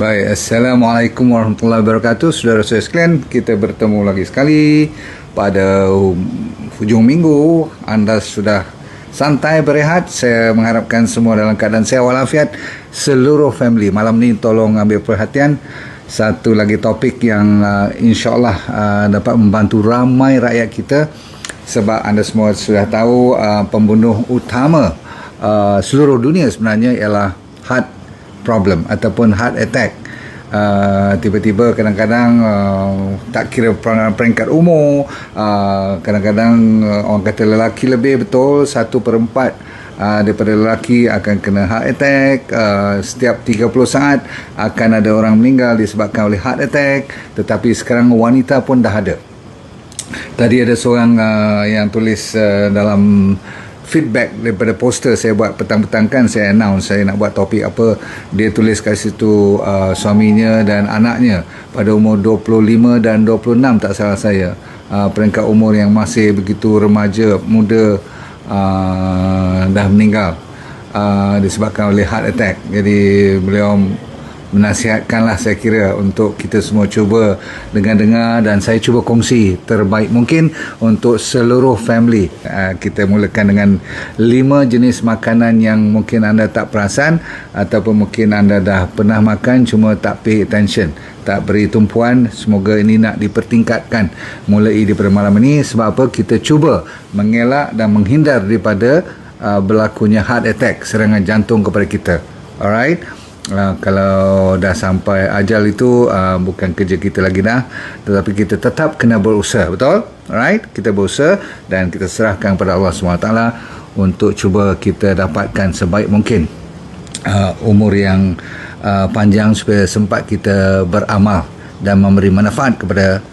Baik, Assalamualaikum warahmatullahi wabarakatuh. Saudara saya sekalian, kita bertemu lagi sekali pada hujung minggu. Anda sudah santai berehat. Saya mengharapkan semua dalam keadaan sehat walafiat. Seluruh family malam ni tolong ambil perhatian. Satu lagi topik yang insyaAllah dapat membantu ramai rakyat kita. Sebab anda semua sudah tahu pembunuh utama seluruh dunia sebenarnya ialah heart problem ataupun heart attack. Tiba-tiba kadang-kadang tak kira peringkat umur, kadang-kadang orang kata lelaki lebih, betul 1/4 daripada lelaki akan kena heart attack. Setiap 30 saat akan ada orang meninggal disebabkan oleh heart attack. Tetapi sekarang wanita pun dah ada. Tadi ada seorang yang tulis dalam feedback daripada poster saya buat petang-petang, kan saya announce saya nak buat topik apa. Dia tulis kat situ suaminya dan anaknya pada umur 25 dan 26 tak salah saya, peringkat umur yang masih begitu remaja muda, dah meninggal disebabkan oleh heart attack. Jadi beliau menasihatkanlah, saya kira, untuk kita semua cuba dengar-dengar, dan saya cuba kongsi terbaik mungkin untuk seluruh family. Kita mulakan dengan 5 jenis makanan yang mungkin anda tak perasan ataupun mungkin anda dah pernah makan cuma tak pay attention, tak beri tumpuan. Semoga ini nak dipertingkatkan mulai daripada malam ini. Sebab apa? Kita cuba mengelak dan menghindar daripada berlakunya heart attack, serangan jantung kepada kita. Alright. Kalau dah sampai ajal itu bukan kerja kita lagi dah, tetapi kita tetap kena berusaha, betul? Alright, kita berusaha dan kita serahkan pada Allah SWT untuk cuba kita dapatkan sebaik mungkin umur yang panjang supaya sempat kita beramal dan memberi manfaat kepada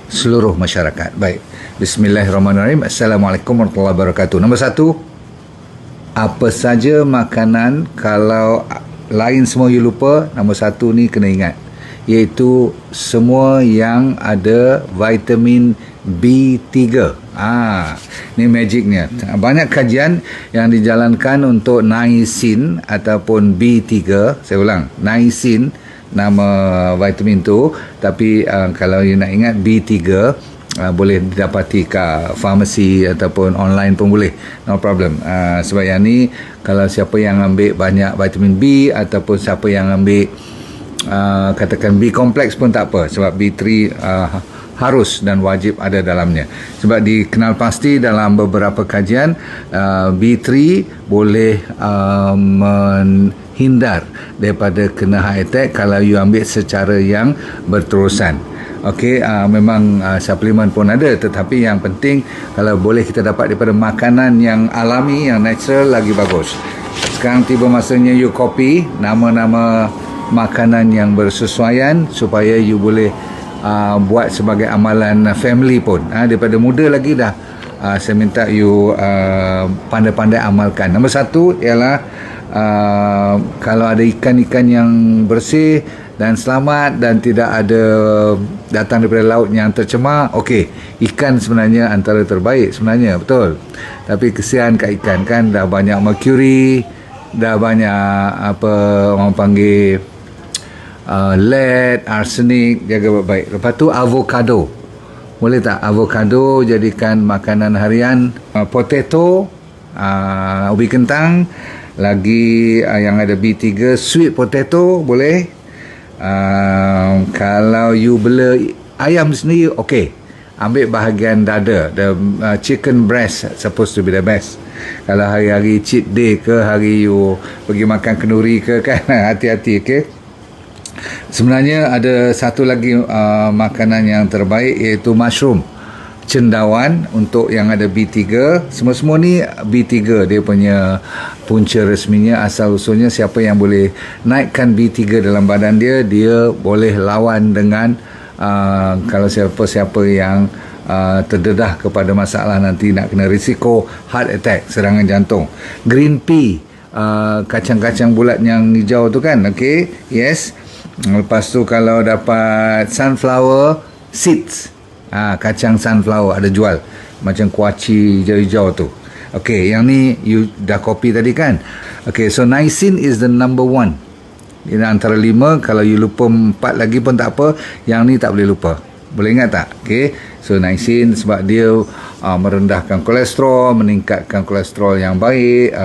seluruh masyarakat. Baik, Bismillahirrahmanirrahim. Assalamualaikum warahmatullahi wabarakatuh. Nombor 1, apa saja makanan kalau lain semua you lupa, nombor 1 ni kena ingat, iaitu semua yang ada vitamin B3. Ni magicnya. Banyak kajian yang dijalankan untuk niacin ataupun B3. Saya ulang, niacin nama vitamin tu, tapi kalau you nak ingat B3, boleh didapati kat farmasi ataupun online pun boleh, no problem. Sebab yang ni, kalau siapa yang ambil banyak vitamin B ataupun siapa yang ambil katakan B kompleks pun tak apa, sebab B3 harus dan wajib ada dalamnya. Sebab dikenal pasti dalam beberapa kajian, B3 boleh menghindar daripada kena heart attack kalau you ambil secara yang berterusan. Okey, memang suplemen pun ada, tetapi yang penting kalau boleh kita dapat daripada makanan yang alami, yang natural, lagi bagus. Sekarang tiba masanya you copy nama-nama makanan yang bersesuaian supaya you boleh buat sebagai amalan family pun. Daripada muda lagi dah, saya minta you pandai-pandai amalkan. Nombor 1 ialah kalau ada ikan-ikan yang bersih dan selamat dan tidak ada datang daripada laut yang tercemar, okey, ikan sebenarnya antara terbaik sebenarnya, betul. Tapi kesian kat ikan, kan dah banyak mercury, dah banyak apa orang panggil lead, arsenik, jaga baik-baik. Lepas tu avocado, boleh tak avocado jadikan makanan harian? Potato, ubi kentang, lagi yang ada B3, sweet potato boleh. Kalau you bela ayam sendiri, okey, ambil bahagian dada, the chicken breast supposed to be the best. Kalau hari-hari cheat day ke, hari you pergi makan kenduri ke, kan, hati-hati. Okey, sebenarnya ada satu lagi makanan yang terbaik, iaitu mushroom, cendawan, untuk yang ada B3. Semua-semua ni B3 dia punya punca resminya, asal usulnya siapa yang boleh naikkan B3 dalam badan dia, dia boleh lawan dengan kalau siapa-siapa yang terdedah kepada masalah nanti nak kena risiko heart attack, serangan jantung. Green pea, kacang-kacang bulat yang hijau tu, kan, okey, yes. Lepas tu kalau dapat sunflower seeds, kacang sunflower ada jual, macam kuaci hijau-hijau tu. Okey, yang ni you dah copy tadi, kan? Okey, so niacin is the number 1. Ini antara 5, kalau you lupa 4 lagi pun tak apa, yang ni tak boleh lupa. Boleh ingat tak? Okey. So niacin sebab dia merendahkan kolesterol, meningkatkan kolesterol yang baik,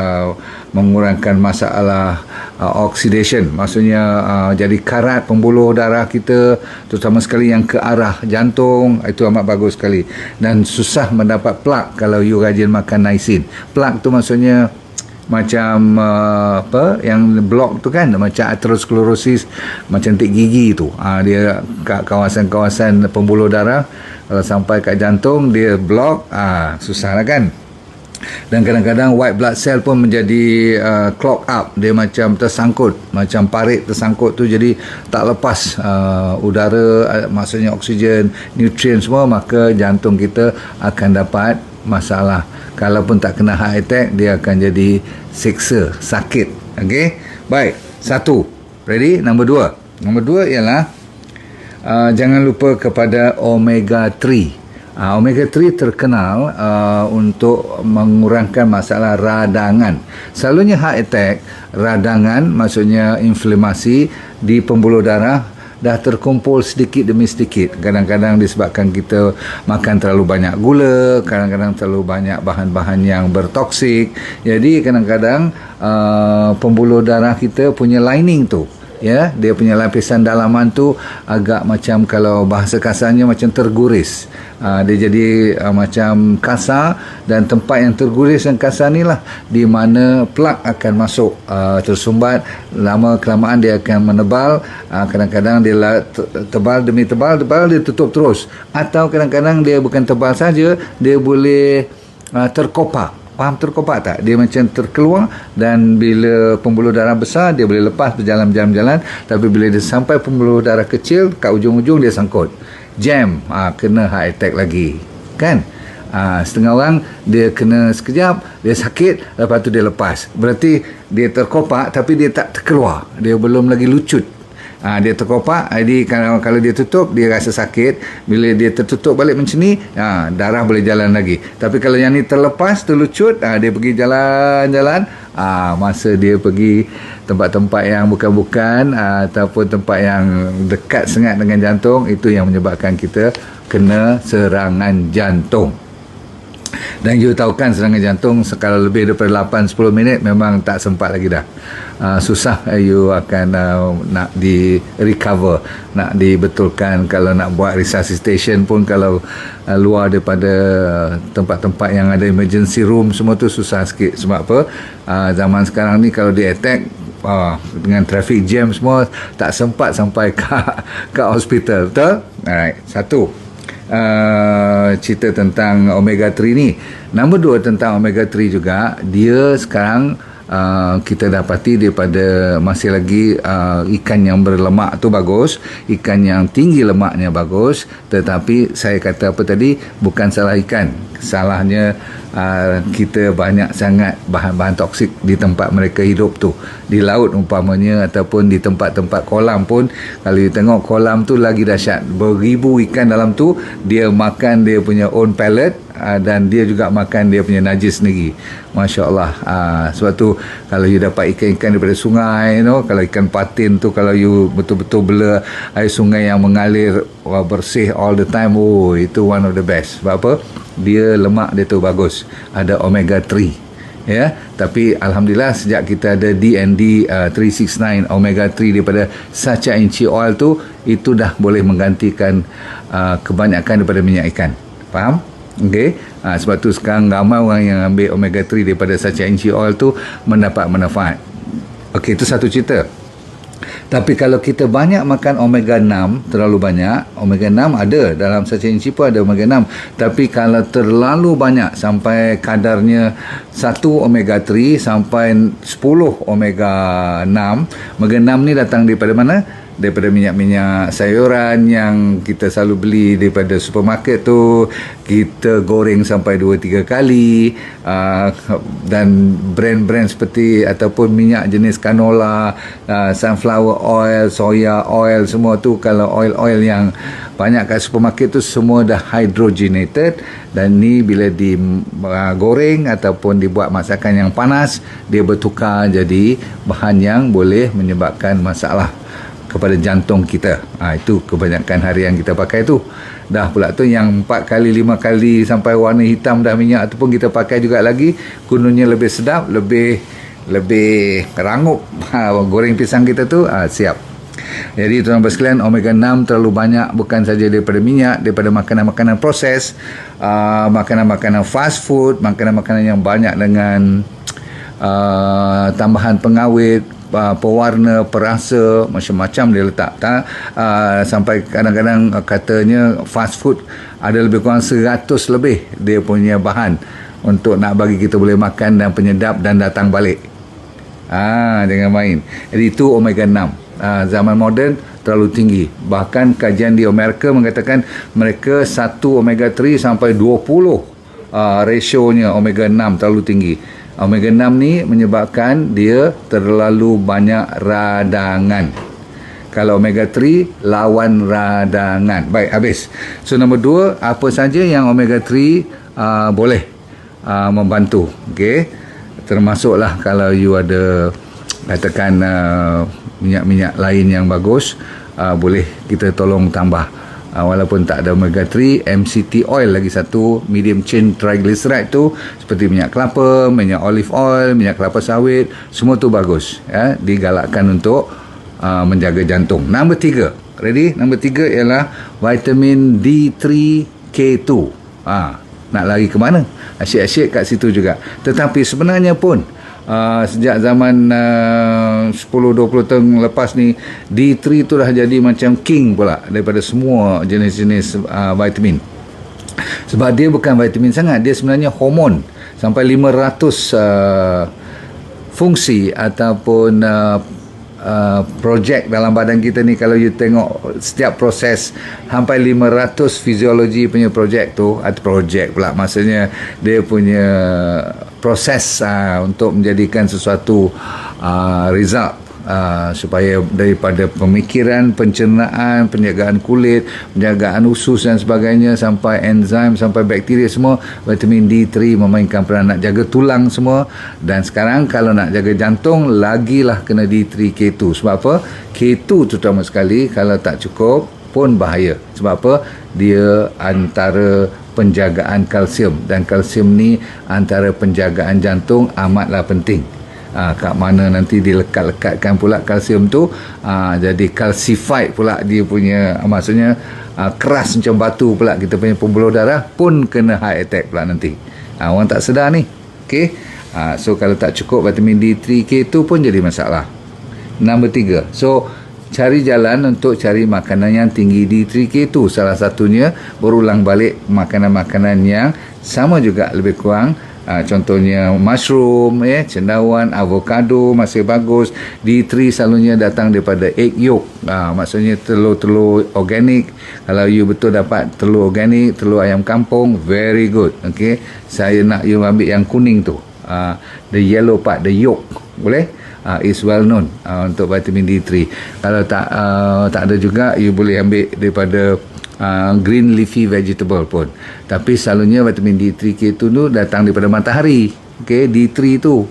mengurangkan masalah oxidation, maksudnya jadi karat pembuluh darah kita, terutama sekali yang ke arah jantung, itu amat bagus sekali. Dan susah mendapat plak kalau you rajin makan niacin. Plak tu maksudnya macam yang blok tu kan, macam atherosclerosis, macam tik gigi tu, dia kat kawasan-kawasan pembuluh darah, kalau sampai kat jantung dia blok, susah lah kan. Dan kadang-kadang white blood cell pun menjadi clog up, dia macam tersangkut, macam parit tersangkut tu, jadi tak lepas udara, maksudnya oksigen, nutrien semua, maka jantung kita akan dapat masalah. Kalaupun tak kena heart attack, dia akan jadi seksa, sakit. Okey, baik. 1, ready? Nombor 2 ialah jangan lupa kepada omega 3. Omega 3 terkenal untuk mengurangkan masalah radangan. Selalunya heart attack, radangan maksudnya inflamasi di pembuluh darah dah terkumpul sedikit demi sedikit. Kadang-kadang disebabkan kita makan terlalu banyak gula, kadang-kadang terlalu banyak bahan-bahan yang bertoksik. Jadi kadang-kadang pembuluh darah kita punya lining tu, ya, dia punya lapisan dalaman tu agak macam, kalau bahasa kasarnya, macam terguris. Dia jadi macam kasar, dan tempat yang terguris dan kasar ni lah di mana plak akan masuk, tersumbat. Lama kelamaan dia akan menebal, kadang-kadang dia tebal demi tebal dia tutup terus, atau kadang-kadang dia bukan tebal saja, dia boleh terkopak. Faham terkopak tak? Dia macam terkeluar, dan bila pembuluh darah besar dia boleh lepas berjalan-jalan, tapi bila dia sampai pembuluh darah kecil, kat ujung-ujung dia sangkut, jam, kena heart attack lagi kan. Setengah orang dia kena sekejap, dia sakit, lepas tu dia lepas, berarti dia terkopak tapi dia tak terkeluar, dia belum lagi lucut. Dia terkopak, jadi kalau dia tutup dia rasa sakit. Bila dia tertutup balik macam ni, darah boleh jalan lagi. Tapi kalau yang ni terlepas, terlucut, dia pergi jalan-jalan, masa dia pergi tempat-tempat yang bukan-bukan, ataupun tempat yang dekat sangat dengan jantung, itu yang menyebabkan kita kena serangan jantung. Dan you tahu kan, serangan jantung kalau lebih daripada 8-10 minit memang tak sempat lagi dah. Susah you akan nak di recover, nak dibetulkan. Kalau nak buat resuscitation pun, kalau luar daripada tempat-tempat yang ada emergency room semua tu susah sikit. Sebab apa? Zaman sekarang ni kalau di attack, dengan traffic jam semua, tak sempat sampai ke hospital. Betul? Alright. 1, cerita tentang omega 3 ni. Nombor 2 tentang omega 3 juga, dia sekarang kita dapati daripada masih lagi ikan yang berlemak tu bagus, ikan yang tinggi lemaknya bagus, tetapi saya kata apa tadi, bukan salah ikan, salahnya kita banyak sangat bahan-bahan toksik di tempat mereka hidup tu, di laut umpamanya, ataupun di tempat-tempat kolam pun. Kalau you tengok kolam tu lagi dahsyat, beribu ikan dalam tu, dia makan dia punya own pellet, dan dia juga makan dia punya najis sendiri. Masya Allah. Sebab tu kalau you dapat ikan-ikan daripada sungai, kalau ikan patin tu, kalau you betul-betul bela air sungai yang mengalir bersih all the time, itu one of the best. Sebab apa? Dia lemak dia tu bagus, ada omega 3, ya. Tapi alhamdulillah sejak kita ada DND 369 omega 3 daripada sacha inchi oil tu, itu dah boleh menggantikan kebanyakan daripada minyak ikan. Faham? Okey. Sebab tu sekarang ramai orang yang ambil omega 3 daripada sacha inchi oil tu mendapat manfaat. Okey, itu satu cerita. Tapi kalau kita banyak makan omega 6, terlalu banyak, omega 6 ada dalam sacha inchi pun ada omega 6, tapi kalau terlalu banyak sampai kadarnya 1 omega 3 sampai 10 omega 6, omega 6 ni datang daripada mana? daripada minyak-minyak sayuran yang kita selalu beli daripada supermarket tu, kita goreng sampai 2-3 kali, dan brand-brand seperti ataupun minyak jenis canola, sunflower oil, soya oil, semua tu kalau oil-oil yang banyak kat supermarket tu semua dah hydrogenated, dan ni bila digoreng ataupun dibuat masakan yang panas, dia bertukar jadi bahan yang boleh menyebabkan masalah kepada jantung kita. Itu kebanyakan harian kita pakai tu. Dah pula tu yang 4 kali 5 kali sampai warna hitam dah minyak ataupun kita pakai juga lagi, kononnya lebih sedap, lebih rangup goreng pisang kita tu. Siap. Jadi tuan-tuan sekalian, omega 6 terlalu banyak bukan saja daripada minyak, daripada makanan-makanan proses, makanan-makanan fast food, makanan-makanan yang banyak dengan tambahan pengawet, pewarna, perasa, macam-macam dia letak. Sampai kadang-kadang katanya fast food ada lebih kurang 100 lebih dia punya bahan untuk nak bagi kita boleh makan dan penyedap dan datang balik. Jangan main. Jadi itu omega 6. Zaman moden terlalu tinggi. Bahkan kajian di Amerika mengatakan mereka 1 omega 3 sampai 20 rasionya omega 6 terlalu tinggi. Omega 6 ni menyebabkan dia terlalu banyak radangan. Kalau omega 3 lawan radangan. Baik, habis. So nombor 2, apa saja yang omega 3 boleh membantu. Okey. Termasuklah kalau you ada katakan minyak-minyak lain yang bagus, boleh kita tolong tambah, walaupun tak ada omega 3, MCT oil lagi satu, medium chain triglyceride tu, seperti minyak kelapa, minyak olive oil, minyak kelapa sawit, semua tu bagus ya, digalakkan untuk menjaga jantung. Nombor 3, ready? Nombor 3 ialah vitamin D3K2. Nak lari ke mana? Asyik-asyik kat situ juga. Tetapi sebenarnya pun sejak zaman 10-20 tahun lepas ni, D3 tu dah jadi macam king pula daripada semua jenis-jenis vitamin. Sebab dia bukan vitamin sangat, dia sebenarnya hormon. Sampai 500 fungsi ataupun projek dalam badan kita ni, kalau you tengok setiap proses sampai 500 fiziologi punya projek tu, atau projek pula maksudnya dia punya proses untuk menjadikan sesuatu result, supaya daripada pemikiran, pencernaan, penjagaan kulit, penjagaan usus dan sebagainya, sampai enzim, sampai bakteria, semua vitamin D3 memainkan peranan. Nak jaga tulang semua, dan sekarang kalau nak jaga jantung lagilah kena D3K2. Sebab apa? K2 terutama sekali kalau tak cukup pun bahaya. Sebab apa? Dia antara penjagaan kalsium, dan kalsium ni antara penjagaan jantung amatlah penting. Kat mana nanti dilekat-lekatkan pula kalsium tu, jadi calcified pula dia punya, maksudnya keras macam batu pula kita punya pembuluh darah, pun kena heart attack pula nanti. Orang tak sedar ni. Okay? So kalau tak cukup vitamin D3K tu pun jadi masalah. Nombor 3, so cari jalan untuk cari makanan yang tinggi D3K2. Salah satunya berulang balik makanan-makanan yang sama juga lebih kurang. Contohnya mushroom, cendawan, avocado masih bagus. D3 selalunya datang daripada egg yolk, maksudnya telur-telur organik. Kalau you betul dapat telur organik, telur ayam kampung, very good. Okay? Saya nak you ambil yang kuning tu, the yellow part, the yolk, boleh? Is well known untuk vitamin D3. Kalau tak ada juga, you boleh ambil daripada green leafy vegetable pun. Tapi selalunya vitamin D3K tu datang daripada matahari. Okay, D3 tu.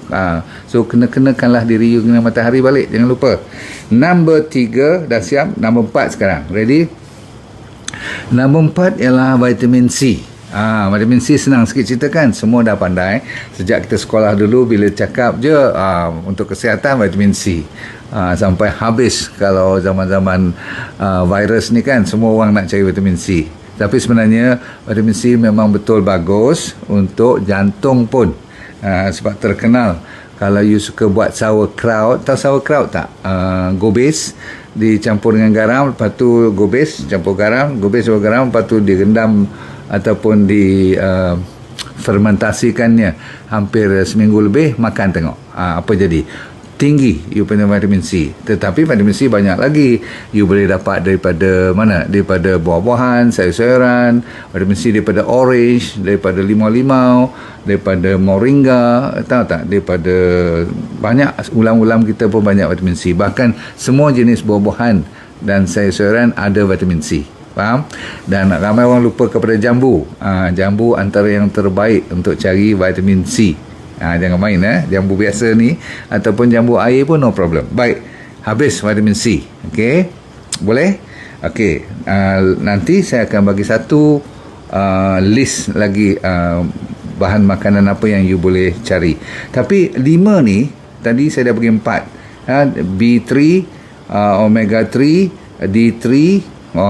So kenakanlah diri you dengan matahari balik, jangan lupa. Nombor 3 dah siap. Nombor 4 sekarang. Ready? Nombor 4 ialah vitamin C. Vitamin C senang sikit cerita kan, semua dah pandai sejak kita sekolah dulu. Bila cakap je untuk kesihatan, vitamin C, sampai habis. Kalau zaman-zaman virus ni kan, semua orang nak cari vitamin C. Tapi sebenarnya vitamin C memang betul bagus untuk jantung pun, sebab terkenal kalau you suka buat sauerkraut. Tahu sauerkraut tak? Gobes dicampur dengan garam, lepas tu gobes campur garam, gobes campur garam, lepas tu direndam ataupun di fermentasikannya hampir seminggu lebih, makan tengok apa jadi. tinggi you punya vitamin C. Tetapi vitamin C banyak lagi. You boleh dapat daripada mana? Daripada buah-buahan, sayur-sayuran, vitamin C daripada orange, daripada limau-limau, daripada moringa, tahu tak? Daripada banyak ulam-ulam kita pun banyak vitamin C. Bahkan semua jenis buah-buahan dan sayur-sayuran ada vitamin C. Faham? Dan ramai orang lupa kepada jambu. Jambu antara yang terbaik untuk cari vitamin C. Jangan main jambu biasa ni ataupun jambu air pun no problem. Baik, habis vitamin C. Okey, boleh? Okey, nanti saya akan bagi satu list lagi bahan makanan apa yang you boleh cari. Tapi 5 ni tadi saya dah bagi 4. B3, omega 3, D3,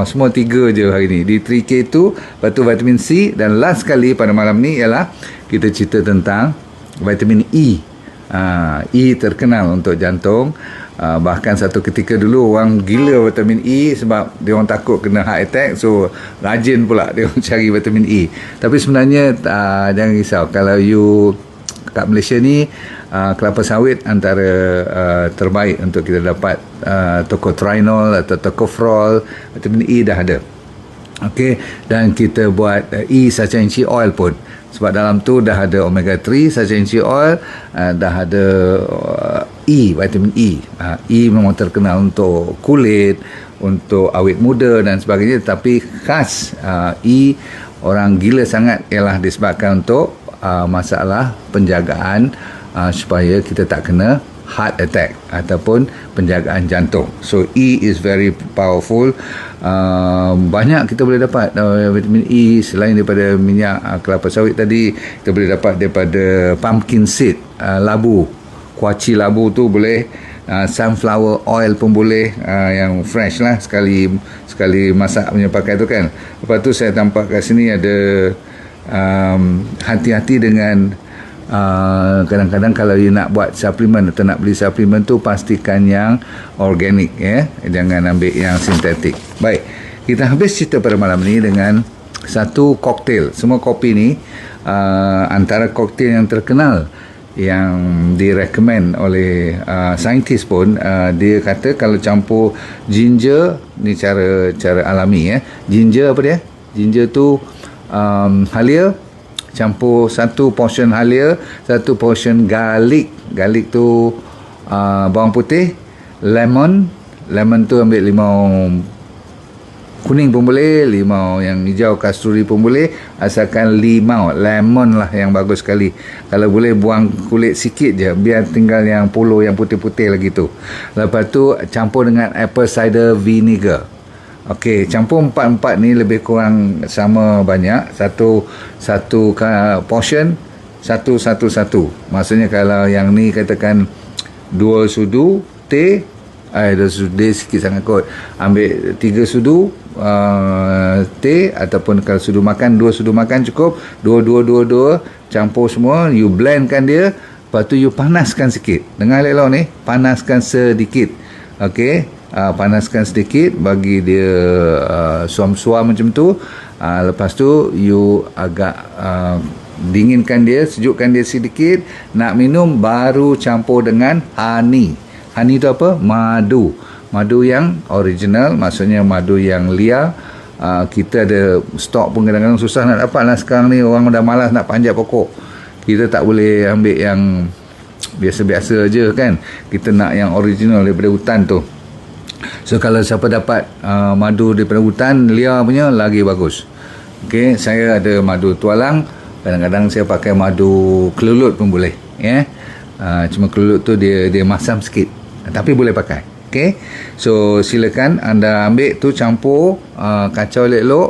semua 3 je hari ni. D3K2, lepas tu vitamin C, dan last sekali pada malam ni ialah kita cerita tentang vitamin E. E terkenal untuk jantung. Bahkan satu ketika dulu orang gila vitamin E sebab dia orang takut kena heart attack, so rajin pula dia orang cari vitamin E. Tapi sebenarnya jangan risau, kalau you kat Malaysia ni kelapa sawit antara terbaik untuk kita dapat tocotrienol atau tocopherol. Vitamin E dah ada. Okey, dan kita buat E sachainchi oil pun, sebab dalam tu dah ada omega 3 sachainchi oil, dah ada vitamin E. E memang terkenal untuk kulit, untuk awet muda dan sebagainya, tapi khas E orang gila sangat ialah disebabkan untuk masalah penjagaan supaya kita tak kena heart attack ataupun penjagaan jantung. So E is very powerful. Banyak kita boleh dapat vitamin E selain daripada minyak kelapa sawit tadi. Kita boleh dapat daripada pumpkin seed, labu, kuaci labu tu boleh, sunflower oil pun boleh, yang fresh lah, sekali masak punya pakai tu kan. Lepas tu saya tampak kat sini ada hati-hati dengan kadang-kadang kalau you nak buat suplemen atau nak beli suplemen tu pastikan yang organik, jangan ambil yang sintetik. Baik, kita habis cerita pada malam ni dengan satu koktail. Semua kopi ni antara koktail yang terkenal yang direkomend oleh saintis pun. Dia kata kalau campur ginger ni cara alami, ginger apa dia? Ginger tu halia, campur satu portion halia, satu portion garlic tu bawang putih, lemon tu ambil limau kuning pun boleh, limau yang hijau kasturi pun boleh, asalkan lemon lah yang bagus sekali. Kalau boleh buang kulit sikit je, biar tinggal yang puluh, yang putih-putih lagi tu. Lepas tu campur dengan apple cider vinegar. Okey, campur 4 ni lebih kurang sama banyak, satu portion, satu. Maksudnya kalau yang ni katakan 2 sudu teh, 2 sudu teh sikit sangat kot, ambil 3 sudu teh, ataupun kalau sudu makan 2 sudu makan cukup, 2 campur semua, you blendkan dia, lepas tu you panaskan sikit. Dengar elok ni, panaskan sedikit. Okey, panaskan sedikit, bagi dia suam-suam macam tu. Lepas tu you agak dinginkan dia, sejukkan dia sedikit. Nak minum baru campur dengan honey. Honey tu apa? Madu yang original, maksudnya madu yang liar. Kita ada stok pun kadang-kadang susah nak dapat lah. Sekarang ni orang dah malas nak panjat pokok. Kita tak boleh ambil yang biasa-biasa je kan. Kita nak yang original daripada hutan tu. So kalau siapa dapat madu daripada hutan liar punya, lagi bagus. Okey, saya ada madu tualang, kadang-kadang saya pakai madu kelulut pun boleh, cuma kelulut tu dia masam sikit, tapi boleh pakai. Okey, so silakan anda ambil tu, campur, kacau elok-elok.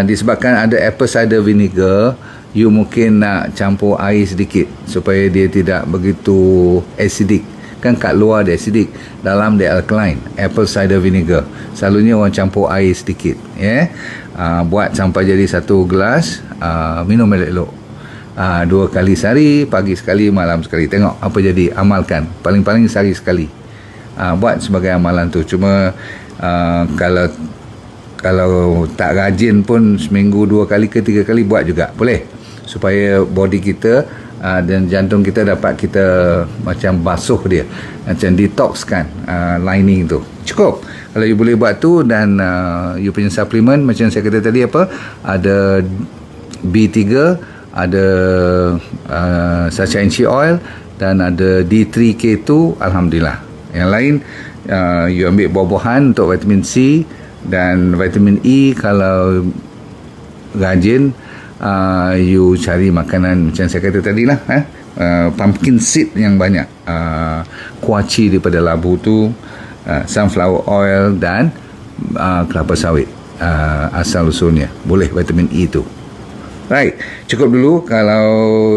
Disebabkan ada apple cider vinegar, you mungkin nak campur air sedikit supaya dia tidak begitu acidic. Kan kat luar dia acidic, dalam dia alkaline. Apple cider vinegar selalunya orang campur air sedikit, buat sampai jadi 1 gelas, minum elok-elok, 2 kali sehari, pagi sekali, malam sekali. Tengok apa jadi, amalkan. Paling-paling sehari sekali, buat sebagai amalan tu. Cuma kalau tak rajin pun, seminggu 2 kali ke 3 kali buat juga boleh, supaya body kita dan jantung kita dapat kita macam basuh dia, macam detoxkan lining tu. Cukup kalau you boleh buat tu. Dan you punya suplemen macam saya kata tadi, apa, ada B3, ada Sacha oil, dan ada D3K2. Alhamdulillah. Yang lain you ambil buah-buahan untuk vitamin C dan vitamin E. Kalau rajin, you cari makanan macam saya kata tadi lah, pumpkin seed yang banyak, kuaci daripada labu tu, sunflower oil, dan kelapa sawit, asal usulnya. Boleh vitamin E tu. Right, cukup dulu. Kalau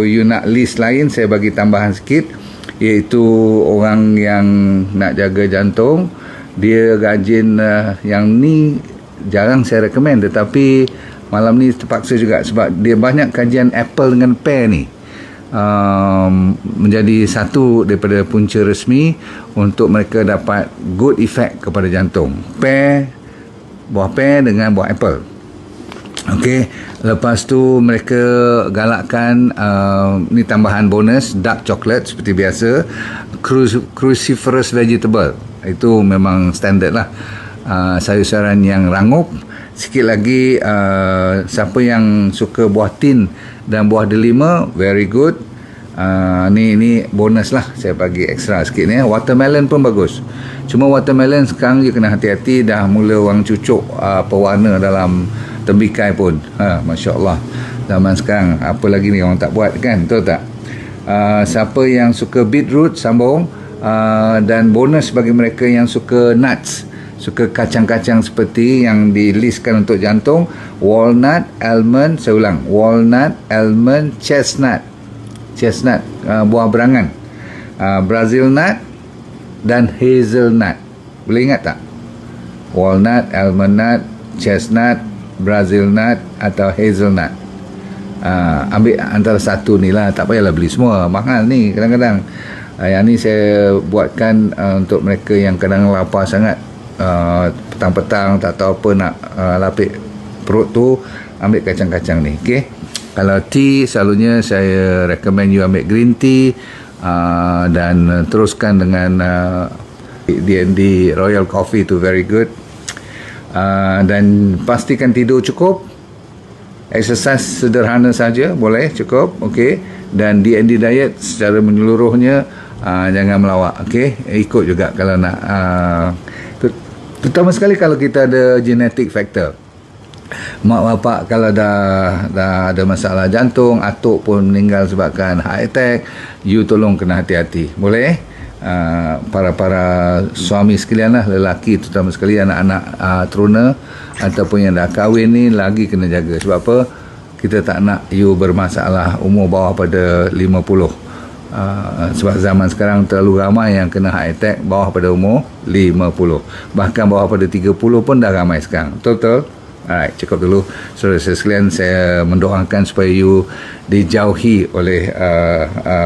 you nak list lain, saya bagi tambahan sikit, iaitu orang yang nak jaga jantung, dia rajin, yang ni jarang saya recommend, tetapi malam ni terpaksa juga sebab dia banyak kajian apple dengan pear ni menjadi satu daripada punca resmi untuk mereka dapat good effect kepada jantung. Buah pear dengan buah apple. Okey, lepas tu mereka galakkan ni tambahan bonus, dark chocolate seperti biasa, cruciferous vegetable. Itu memang standard lah. Sayur-sayuran yang rangup. Sikit lagi, siapa yang suka buah tin dan buah delima, very good. Ni bonus lah, saya bagi extra sikit ni. Watermelon pun bagus. Cuma watermelon sekarang you kena hati-hati, dah mula orang cucuk pewarna dalam tembikai pun. Masya Allah, zaman sekarang apa lagi ni orang tak buat kan, betul tak? Siapa yang suka beetroot, sambung. Dan bonus bagi mereka yang suka nuts, suka kacang-kacang seperti yang dilistkan untuk jantung, walnut, almond, saya ulang, walnut, almond, chestnut, buah berangan, Brazil nut dan hazelnut. Boleh ingat tak? Walnut, almond nut, chestnut, Brazil nut atau hazelnut. Ambil antara satu ni lah, tak payahlah beli semua, mahal ni kadang-kadang. Yang ni saya buatkan untuk mereka yang kadang lapar sangat, petang-petang tak tahu apa nak lapik perut tu, ambil kacang-kacang ni. Okay? Kalau tea, selalunya saya recommend you ambil green tea, dan teruskan dengan D&D Royal Coffee tu, very good. Dan pastikan tidur cukup, exercise sederhana saja boleh, cukup. Okay? Dan D&D diet secara menyeluruhnya, jangan melawak. Okay? Ikut juga kalau nak, terutama sekali kalau kita ada genetic factor. Mak bapak kalau dah ada masalah jantung, atuk pun meninggal sebabkan heart attack, you tolong kena hati-hati. Boleh? Para suami sekalian lah, lelaki terutama sekali, anak-anak teruna ataupun yang dah kahwin ni lagi kena jaga. Sebab apa? Kita tak nak you bermasalah umur bawah pada 50. Sebab zaman sekarang terlalu ramai yang kena heart attack bawah pada umur 50. Bahkan bawah pada 30 pun dah ramai sekarang. Betul-betul? Alright, cukup dulu. Saudara-saudara sekalian, saya mendoakan supaya you dijauhi oleh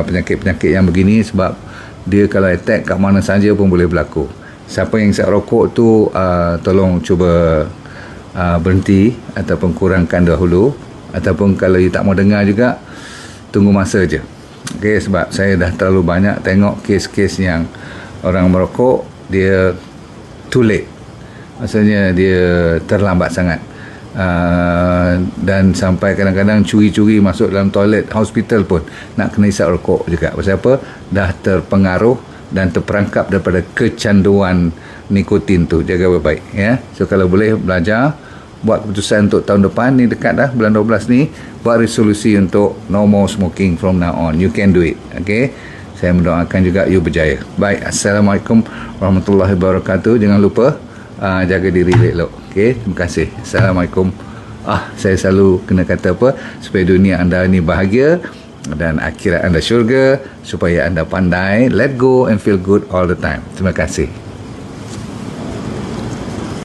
penyakit-penyakit yang begini, sebab dia kalau attack kat mana saja pun boleh berlaku. Siapa yang isap rokok tu, tolong cuba berhenti ataupun kurangkan dahulu. Ataupun kalau you tak mau dengar juga, tunggu masa je. Okay, sebab saya dah terlalu banyak tengok kes-kes yang orang merokok, dia too late. Maksudnya dia terlambat sangat. Dan sampai kadang-kadang curi-curi masuk dalam toilet hospital pun nak kena isap rokok juga. Pasal apa? Dah terpengaruh dan terperangkap daripada kecanduan nikotin tu. Jaga baik-baik, ya. So kalau boleh belajar, buat keputusan untuk tahun depan ni, dekat dah bulan 12 ni, buat resolusi untuk no more smoking from now on. You can do it. Okay? Saya mendoakan juga you berjaya. Baik, Assalamualaikum warahmatullahi wabarakatuh. Jangan lupa jaga diri elok. Okay, terima kasih. Assalamualaikum. Saya selalu kena kata apa, supaya dunia anda ni bahagia dan akhirat anda syurga, supaya anda pandai let go and feel good all the time. Terima kasih.